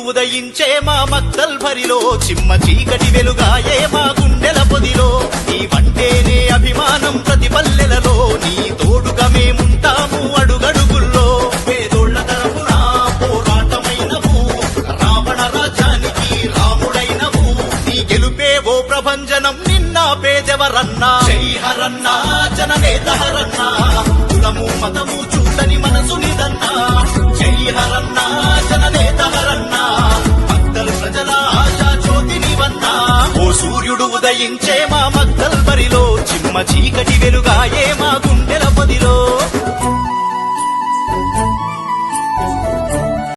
ఉదయించే మా మక్తల్ భరిలో చిమ్మ చీకటి వెలుగాయే మా గుండెల పొదిలో నీ వంటేనే అభిమానం ప్రతి పల్లెలలో నీ తోడుగా మేముంటాము అడుగడుగుల్లో పేదోళ్ల తరపున పోరాటమైనవు రావణ రాజ్యానికి రాముడైనవు నీ గెలుపే ఓ ప్రభంజనం నిన్న పేదెవరన్నా జై హరన్నా జననేత హరన్నా కులము మతము చూడని మనసు నిదన్నా జై హరన్నా జననేత హరన్నా మక్తల్ ప్రజల ఆశా జ్యోతినివన్నా ఓ సూర్యుడు ఉదయించే మా మక్తల్ బరిలో చిమ్మ చీకటి వెలుగాయే